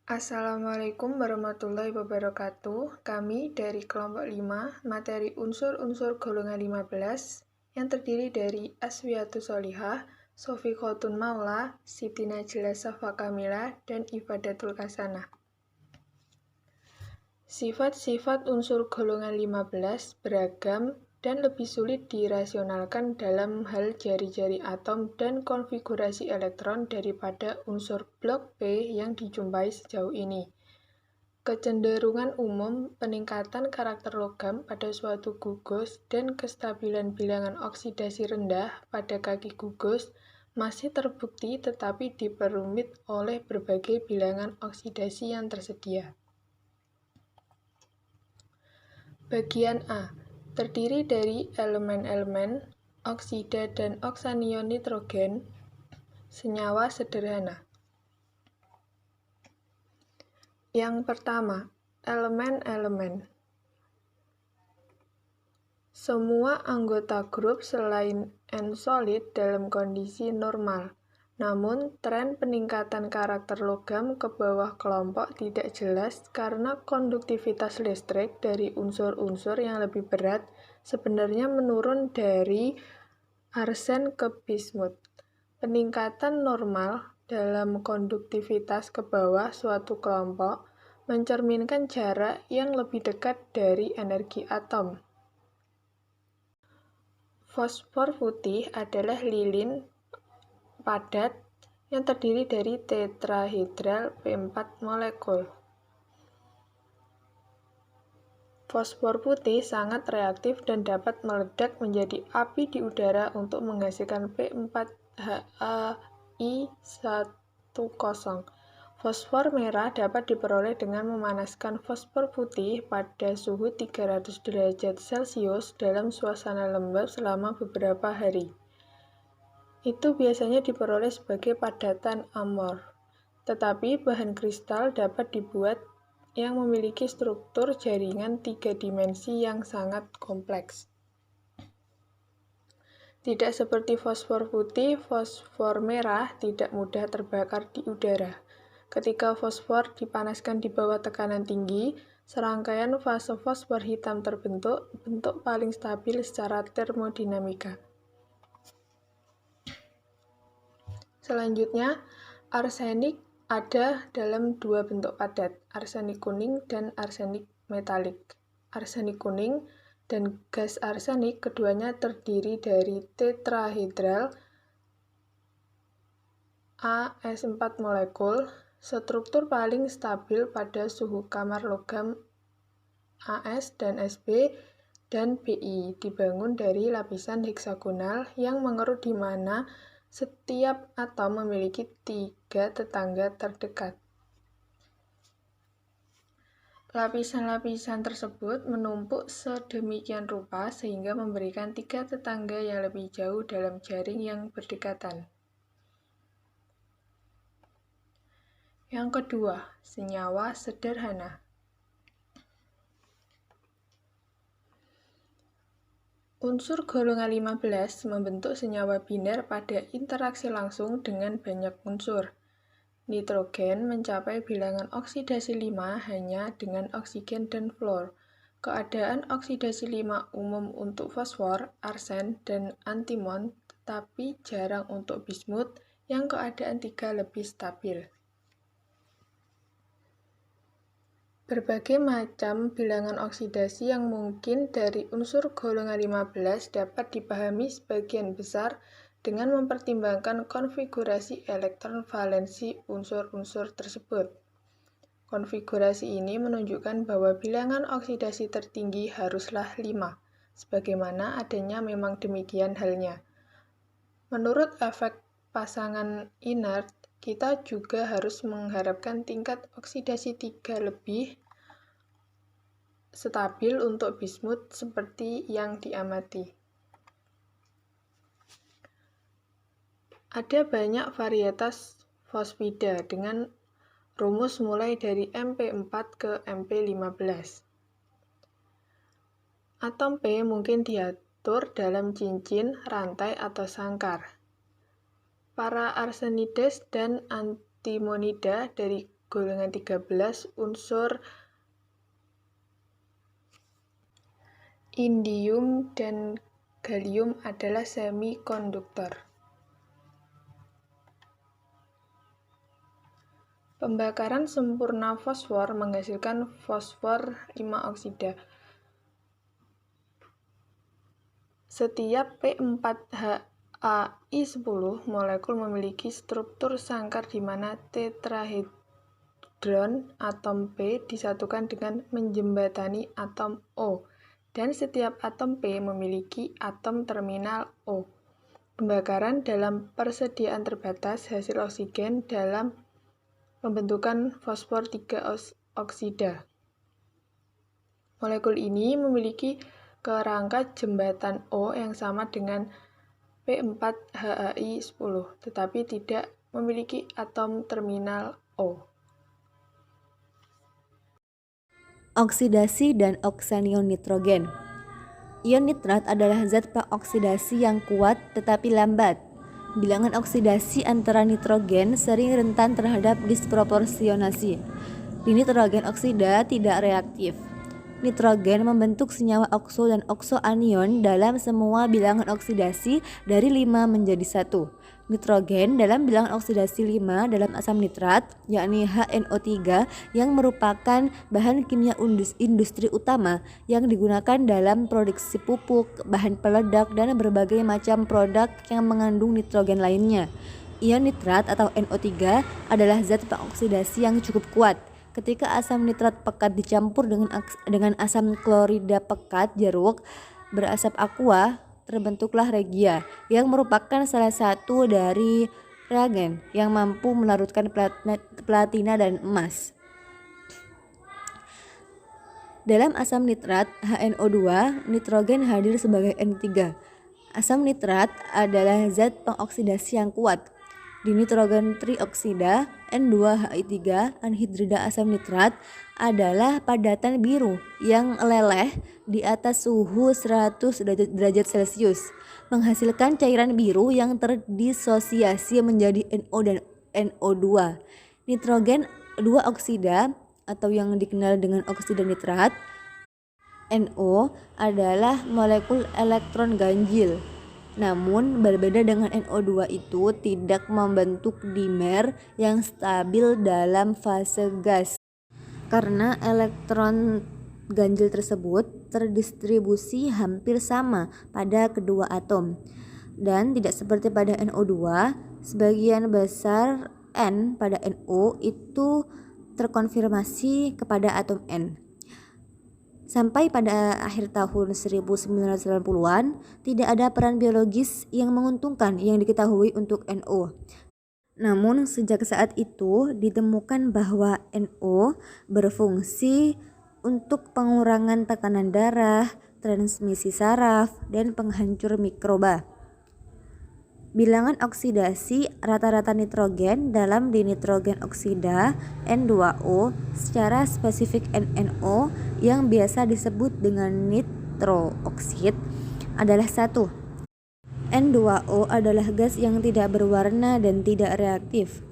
Assalamualaikum warahmatullahi wabarakatuh. Kami dari kelompok 5, materi unsur-unsur golongan 15, yang terdiri dari Aswiatus Sholihah, Sofi Khotun Maula, Siti Najla Safa Kamila, dan Ibadatul Hasanah. Sifat-sifat unsur golongan 15 beragam dan lebih sulit dirasionalkan dalam hal jari-jari atom dan konfigurasi elektron daripada unsur blok P yang dijumpai sejauh ini. Kecenderungan umum peningkatan karakter logam pada suatu gugus dan kestabilan bilangan oksidasi rendah pada kaki gugus masih terbukti tetapi diperumit oleh berbagai bilangan oksidasi yang tersedia. Bagian A terdiri dari elemen-elemen, oksida dan oksanion nitrogen, senyawa sederhana. Yang pertama, elemen-elemen. Semua anggota grup selain N-solid dalam kondisi normal. Namun, tren peningkatan karakter logam ke bawah kelompok tidak jelas karena konduktivitas listrik dari unsur-unsur yang lebih berat sebenarnya menurun dari arsen ke bismut. Peningkatan normal dalam konduktivitas ke bawah suatu kelompok mencerminkan jarak yang lebih dekat dari energi atom. Fosfor putih adalah lilin padat yang terdiri dari tetrahedral P4 molekul. Fosfor putih sangat reaktif dan dapat meledak menjadi api di udara untuk menghasilkan P4HAI10. Fosfor merah dapat diperoleh dengan memanaskan fosfor putih pada suhu 300 derajat Celcius dalam suasana lembab selama beberapa hari. Itu biasanya diperoleh sebagai padatan amor, tetapi bahan kristal dapat dibuat yang memiliki struktur jaringan 3 dimensi yang sangat kompleks. Tidak seperti fosfor putih, fosfor merah tidak mudah terbakar di udara. Ketika fosfor dipanaskan di bawah tekanan tinggi, serangkaian fase fosfor hitam terbentuk, bentuk paling stabil secara termodinamika. Selanjutnya, arsenik ada dalam dua bentuk padat, arsenik kuning dan arsenik metalik. Arsenik kuning dan gas arsenik keduanya terdiri dari tetrahedral AS4 molekul. Struktur paling stabil pada suhu kamar logam AS dan SB dan BI dibangun dari lapisan heksagonal yang mengerut di mana setiap atom memiliki 3 tetangga terdekat. Lapisan-lapisan tersebut menumpuk sedemikian rupa sehingga memberikan 3 tetangga yang lebih jauh dalam jaring yang berdekatan. Yang kedua, senyawa sederhana. Unsur golongan 15 membentuk senyawa biner pada interaksi langsung dengan banyak unsur. Nitrogen mencapai bilangan oksidasi 5 hanya dengan oksigen dan fluor. Keadaan oksidasi 5 umum untuk fosfor, arsen, dan antimon, tetapi jarang untuk bismut yang keadaan 3 lebih stabil. Berbagai macam bilangan oksidasi yang mungkin dari unsur golongan 15 dapat dipahami sebagian besar dengan mempertimbangkan konfigurasi elektron valensi unsur-unsur tersebut. Konfigurasi ini menunjukkan bahwa bilangan oksidasi tertinggi haruslah 5, sebagaimana adanya memang demikian halnya. Menurut efek pasangan inert, kita juga harus mengharapkan tingkat oksidasi 3 lebih stabil untuk bismut seperti yang diamati. Ada banyak varietas fosfida dengan rumus mulai dari MP4 ke MP15. Atom P mungkin diatur dalam cincin, rantai, atau sangkar. Para arsenides dan antimonida dari golongan 13 unsur indium dan gallium adalah semikonduktor. Pembakaran sempurna fosfor menghasilkan fosfor 5 oksida. Setiap P4HAI10 molekul memiliki struktur sangkar di mana tetrahedron atom P disatukan dengan menjembatani atom O, dan setiap atom P memiliki atom terminal O. Pembakaran dalam persediaan terbatas hasil oksigen dalam pembentukan fosfor 3 oksida. Molekul ini memiliki kerangka jembatan O yang sama dengan P4HAI10, tetapi tidak memiliki atom terminal O. Oksidasi dan oksanion nitrogen. Ion nitrat adalah zat pengoksidasi yang kuat tetapi lambat. Bilangan oksidasi antara nitrogen sering rentan terhadap disproporsionasi. Di nitrogen oksida tidak reaktif. Nitrogen membentuk senyawa okso dan oksoanion dalam semua bilangan oksidasi dari 5 menjadi 1. Nitrogen dalam bilangan oksidasi 5 dalam asam nitrat, yakni HNO3, yang merupakan bahan kimia industri utama yang digunakan dalam produksi pupuk, bahan peledak, dan berbagai macam produk yang mengandung nitrogen lainnya. Ion nitrat atau NO3 adalah zat pengoksidasi yang cukup kuat. Ketika asam nitrat pekat dicampur dengan asam klorida pekat jeruk berasap aqua, terbentuklah regia, yang merupakan salah satu dari reagen yang mampu melarutkan platina dan emas. Dalam asam nitrat HNO2, nitrogen hadir sebagai N3. Asam nitrat adalah zat pengoksidasi yang kuat. Di nitrogen trioksida N2HI3, anhidrida asam nitrat adalah padatan biru yang meleleh di atas suhu 100 derajat Celcius, menghasilkan cairan biru yang terdisosiasi menjadi NO dan NO2. Nitrogen 2 oksida atau yang dikenal dengan oksida nitrat, NO, adalah molekul elektron ganjil. Namun berbeda dengan NO2 itu tidak membentuk dimer yang stabil dalam fase gas, karena elektron ganjil tersebut terdistribusi hampir sama pada kedua atom. Dan tidak seperti pada NO2, sebagian besar N pada NO itu terkonfirmasi kepada atom N. Sampai pada akhir tahun 1990-an, tidak ada peran biologis yang menguntungkan yang diketahui untuk NO. Namun sejak saat itu ditemukan bahwa NO berfungsi untuk pengurangan tekanan darah, transmisi saraf, dan penghancur mikroba. Bilangan oksidasi rata-rata nitrogen dalam dinitrogen oksida N2O secara spesifik NNO yang biasa disebut dengan nitrooksid adalah 1. N2O adalah gas yang tidak berwarna dan tidak reaktif.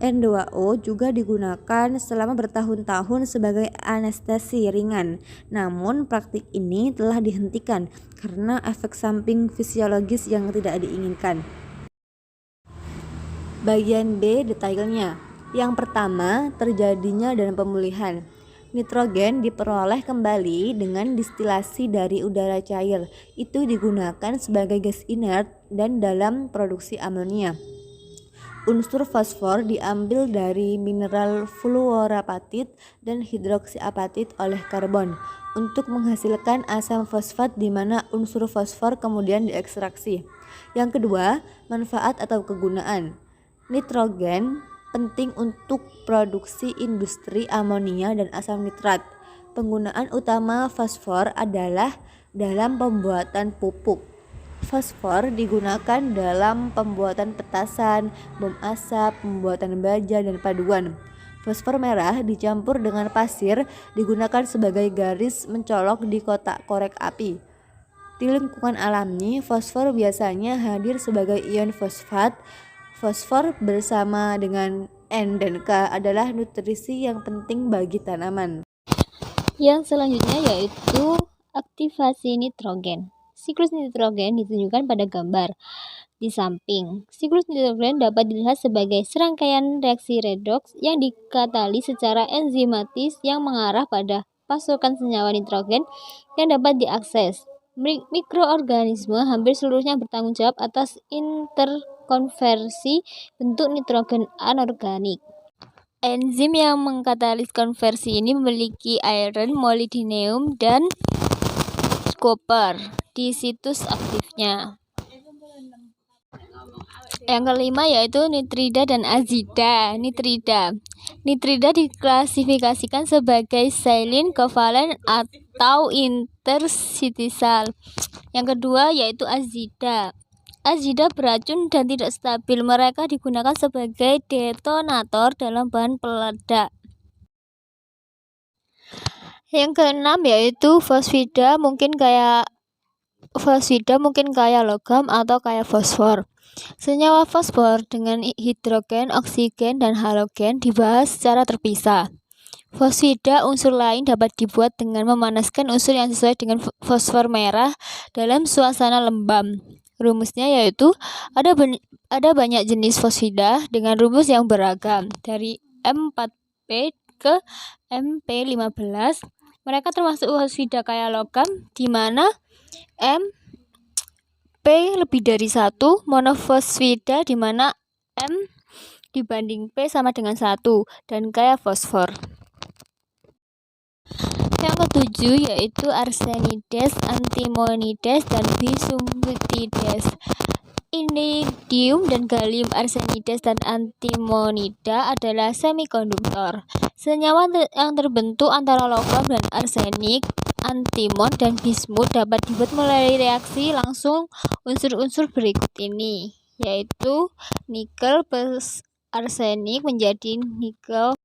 N2O juga digunakan selama bertahun-tahun sebagai anestesi ringan. Namun praktik ini telah dihentikan karena efek samping fisiologis yang tidak diinginkan. Bagian B detailnya. Yang pertama, terjadinya dan pemulihan. Nitrogen diperoleh kembali dengan distilasi dari udara cair. Itu digunakan sebagai gas inert dan dalam produksi amonia. Unsur fosfor diambil dari mineral fluorapatit dan hidroksiapatit oleh karbon untuk menghasilkan asam fosfat di mana unsur fosfor kemudian diekstraksi. Yang kedua, manfaat atau kegunaan. Nitrogen penting untuk produksi industri amonia dan asam nitrat. Penggunaan utama fosfor adalah dalam pembuatan pupuk. Fosfor digunakan dalam pembuatan petasan, bom asap, pembuatan baja, dan paduan. Fosfor merah dicampur dengan pasir digunakan sebagai garis mencolok di kotak korek api. Di lingkungan alami, fosfor biasanya hadir sebagai ion fosfat. Fosfor bersama dengan N dan K adalah nutrisi yang penting bagi tanaman. Yang selanjutnya yaitu aktivasi nitrogen. Siklus nitrogen ditunjukkan pada gambar di samping. Siklus nitrogen dapat dilihat sebagai serangkaian reaksi redoks yang dikatalis secara enzimatis yang mengarah pada pasokan senyawa nitrogen yang dapat diakses. Mikroorganisme hampir seluruhnya bertanggung jawab atas interkonversi bentuk nitrogen anorganik. Enzim yang mengkatalis konversi ini memiliki iron, molybdenum, dan copper di situs aktifnya. Yang kelima yaitu nitrida dan azida. Nitrida diklasifikasikan sebagai silane, kovalen, atau interstitsial. Yang kedua yaitu azida. Azida beracun dan tidak stabil. Mereka digunakan sebagai detonator dalam bahan peledak. Yang keenam yaitu fosfida, mungkin kayak logam atau kayak fosfor. Senyawa fosfor dengan hidrogen, oksigen, dan halogen dibahas secara terpisah. Fosfida unsur lain dapat dibuat dengan memanaskan unsur yang sesuai dengan fosfor merah dalam suasana lembab. Rumusnya yaitu ada banyak jenis fosfida dengan rumus yang beragam dari M4P ke MP15. Mereka termasuk fosfida kaya logam di mana P lebih dari 1, monofosfida di mana M dibanding P sama dengan 1, dan kaya fosfor. Yang ketujuh yaitu arsenides, antimonides, dan bismutides. Iridium dan gallium arsenides dan antimonida adalah semikonduktor. Senyawa yang terbentuk antara logam dan arsenik, antimon, dan bismut dapat dibuat melalui reaksi langsung unsur-unsur berikut ini, yaitu nikel plus arsenik menjadi nikel.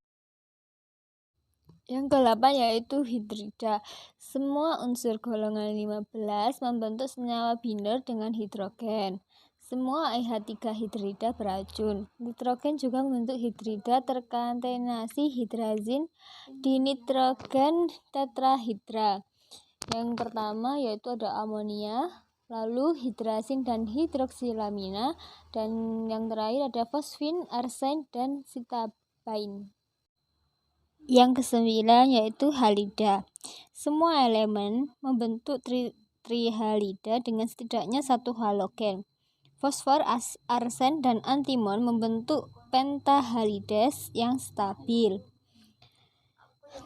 Yang ke-8 yaitu hidrida. Semua unsur golongan 15 membentuk senyawa binder dengan hidrogen. Semua IH3 hidrida beracun. Nitrogen juga membentuk hidrida terkontaminasi hidrazin di nitrogen tetrahidra. Yang pertama yaitu ada amonia, lalu hidrazin dan hidroksilamina, dan yang terakhir ada fosfin, arsen, dan sitabain. Yang ke-9 yaitu halida. Semua elemen membentuk trihalida dengan setidaknya satu halogen. Fosfor, arsen, dan antimon membentuk pentahalides yang stabil.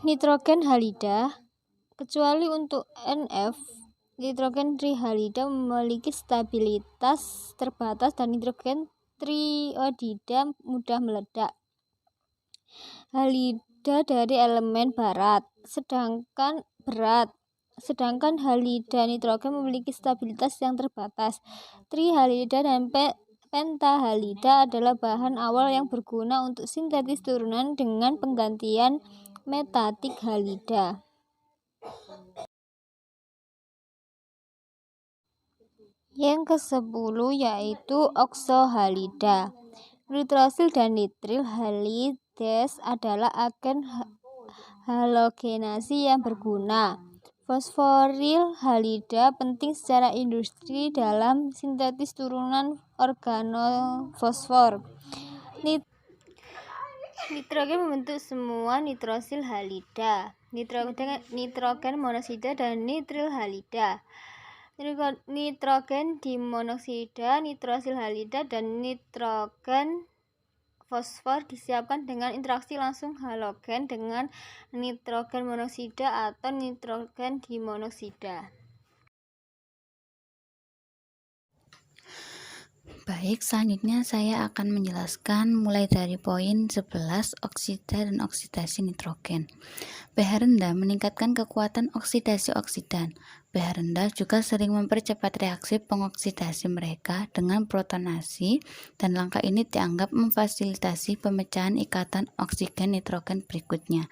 Nitrogen halida, kecuali untuk NF, nitrogen trihalida memiliki stabilitas terbatas dan nitrogen triodida mudah meledak. Halida dari elemen berat, sedangkan halida nitrogen memiliki stabilitas yang terbatas. Trihalida dan pentahalida adalah bahan awal yang berguna untuk sintetis turunan dengan penggantian metatik halida. Yang ke-10 yaitu oksohalida. Nitrosil dan nitril halides adalah agen halogenasi yang berguna. Fosforil halida penting secara industri dalam sintetis turunan organofosfor. Nitrogen membentuk semua nitrosil halida, nitrogen monoksida, dan nitril halida. Nitrogen dimonoksida, nitrosil halida, dan nitrogen fosfor disiapkan dengan interaksi langsung halogen dengan nitrogen monoksida atau nitrogen dimonoksida. Baik, selanjutnya saya akan menjelaskan mulai dari poin 11 oksida dan oksidasi nitrogen. pH rendah meningkatkan kekuatan oksidasi oksidan. pH rendah juga sering mempercepat reaksi pengoksidasi mereka dengan protonasi, dan langkah ini dianggap memfasilitasi pemecahan ikatan oksigen nitrogen berikutnya.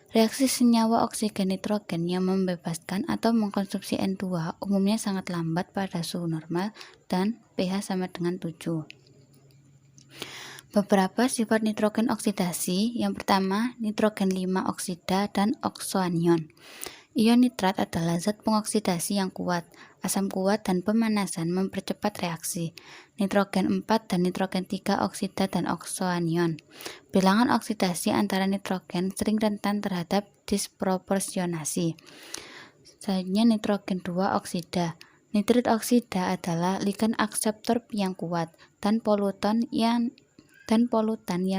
Reaksi senyawa oksigen nitrogen yang membebaskan atau mengkonsumsi N2 umumnya sangat lambat pada suhu normal dan pH sama dengan 7. Beberapa sifat nitrogen oksidasi. Yang pertama, nitrogen 5 oksida dan oksoanion. Ion nitrat adalah zat pengoksidasi yang kuat. Asam kuat dan pemanasan mempercepat reaksi. Nitrogen 4 dan nitrogen 3 oksida dan oksoanion. Bilangan oksidasi antara nitrogen sering rentan terhadap disproporsionasi. Selanjutnya nitrogen 2 oksida. Nitrit oksida adalah ligan akseptor yang kuat dan polutan yang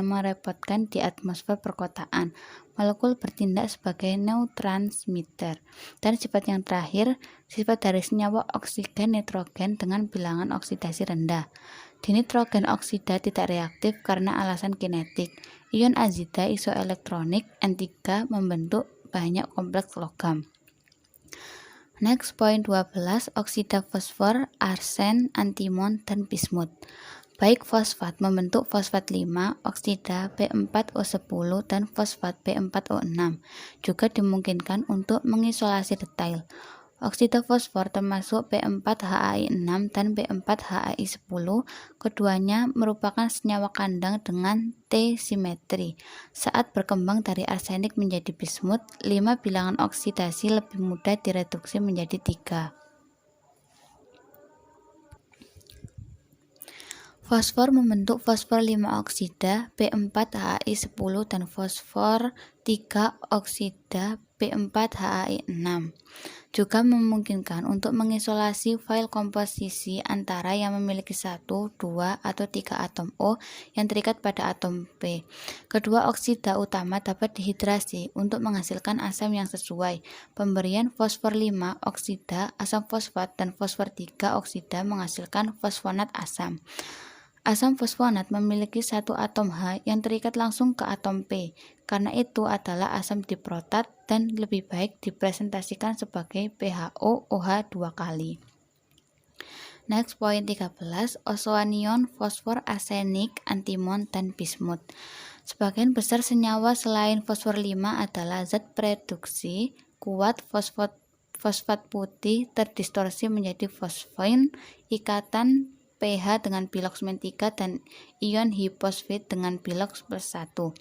merepotkan di atmosfer perkotaan. Molekul bertindak sebagai neurotransmitter. Dan sifat yang terakhir, sifat dari senyawa oksigen nitrogen dengan bilangan oksidasi rendah. Dinitrogen oksida tidak reaktif karena alasan kinetik. Ion azida isoelektronik N3 membentuk banyak kompleks logam. Next, poin 12, oksida fosfor, arsen, antimon, dan bismut. Baik fosfat membentuk fosfat 5, oksida P4O10 dan fosfat P4O6. Juga dimungkinkan untuk mengisolasi detail. Oksida fosfor termasuk P4HAI6 dan P4HAI10. Keduanya merupakan senyawa kandang dengan T-simetri. Saat berkembang dari arsenik menjadi bismut, 5 bilangan oksidasi lebih mudah direduksi menjadi 3. Fosfor membentuk fosfor 5 oksida P4HAI10 dan fosfor 3 oksida P4HAI6. Juga memungkinkan untuk mengisolasi file komposisi antara yang memiliki 1, 2, atau 3 atom O yang terikat pada atom P. Kedua oksida utama dapat dehidrasi untuk menghasilkan asam yang sesuai. Pemberian fosfor 5 oksida, asam fosfat, dan fosfor 3 oksida menghasilkan fosfonat asam. Asam fosfonat memiliki 1 atom H yang terikat langsung ke atom P. Karena itu adalah asam diprotat dan lebih baik dipresentasikan sebagai PHO-OH 2 kali. Next, poin 13, ozoanion, fosfor, arsenik, antimon, dan bismut. Sebagian besar senyawa selain fosfor 5 adalah zat pereduksi kuat. Fosfat putih terdistorsi menjadi fosfin, ikatan pH dengan bilox -3 dan ion hiposfit dengan bilox +1.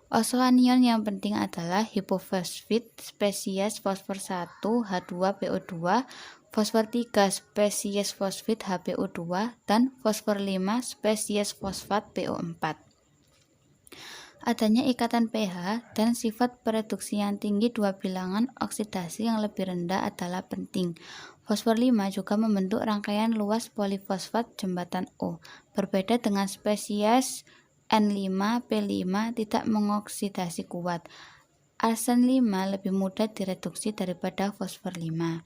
Ozoanion yang penting adalah hipofosfit spesies fosfor 1 H2PO2, fosfor 3 spesies fosfit HPO2, dan fosfor 5 spesies fosfat PO4. Adanya ikatan pH dan sifat pereduksi yang tinggi dua bilangan oksidasi yang lebih rendah adalah penting. Fosfor 5 juga membentuk rangkaian luas polifosfat jembatan O. Berbeda dengan spesies N5, P5 tidak mengoksidasi kuat. Arsen 5 lebih mudah direduksi daripada fosfor 5.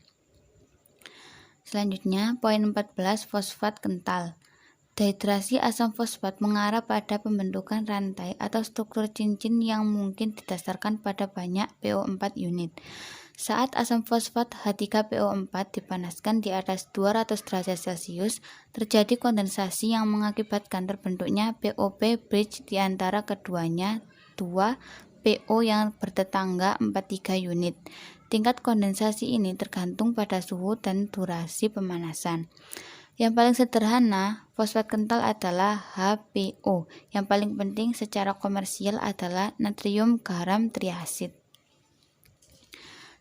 Selanjutnya, poin 14, fosfat kental. Dehidrasi asam fosfat mengarah pada pembentukan rantai atau struktur cincin yang mungkin didasarkan pada banyak PO4 unit. Saat asam fosfat H3PO4 dipanaskan di atas 200 derajat Celcius, terjadi kondensasi yang mengakibatkan terbentuknya POP bridge di antara keduanya, 2 PO yang bertetangga 43 unit. Tingkat kondensasi ini tergantung pada suhu dan durasi pemanasan. Yang paling sederhana, fosfat kental adalah HPO. Yang paling penting secara komersial adalah natrium garam triasid.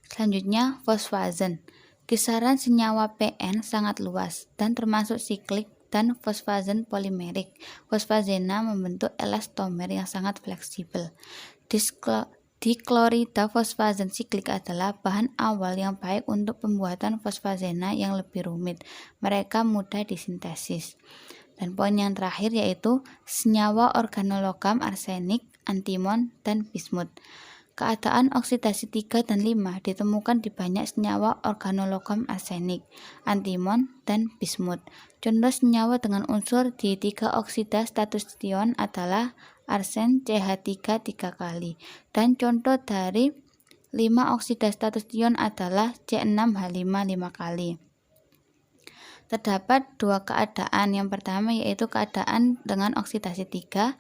Selanjutnya, fosfazen. Kisaran senyawa PN sangat luas dan termasuk siklik dan fosfazen polimerik. Fosfazena membentuk elastomer yang sangat fleksibel. Diklorida fosfazen siklik adalah bahan awal yang baik untuk pembuatan fosfazena yang lebih rumit. Mereka mudah disintesis. Dan poin yang terakhir yaitu senyawa organologam arsenik, antimon, dan bismut. Keadaan oksidasi 3 dan 5 ditemukan di banyak senyawa organologam arsenik, antimon, dan bismut. Contoh senyawa dengan unsur di 3 oksida status ion adalah arsen CH3 3 kali. Dan contoh dari 5 oksida status ion adalah C6H5 5 kali. Terdapat dua keadaan. Yang pertama yaitu keadaan dengan oksidasi 3,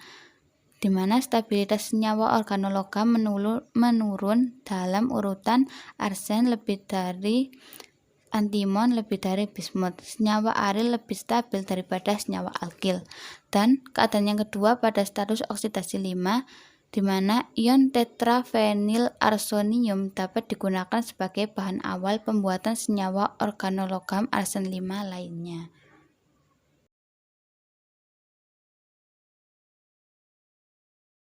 di mana stabilitas senyawa organologam menurun dalam urutan arsen lebih dari antimon lebih dari bismut. Senyawa aril lebih stabil daripada senyawa alkil. Dan keadaan yang kedua pada status oksidasi 5, di mana ion tetrafenilarsonium dapat digunakan sebagai bahan awal pembuatan senyawa organologam arsen 5 lainnya.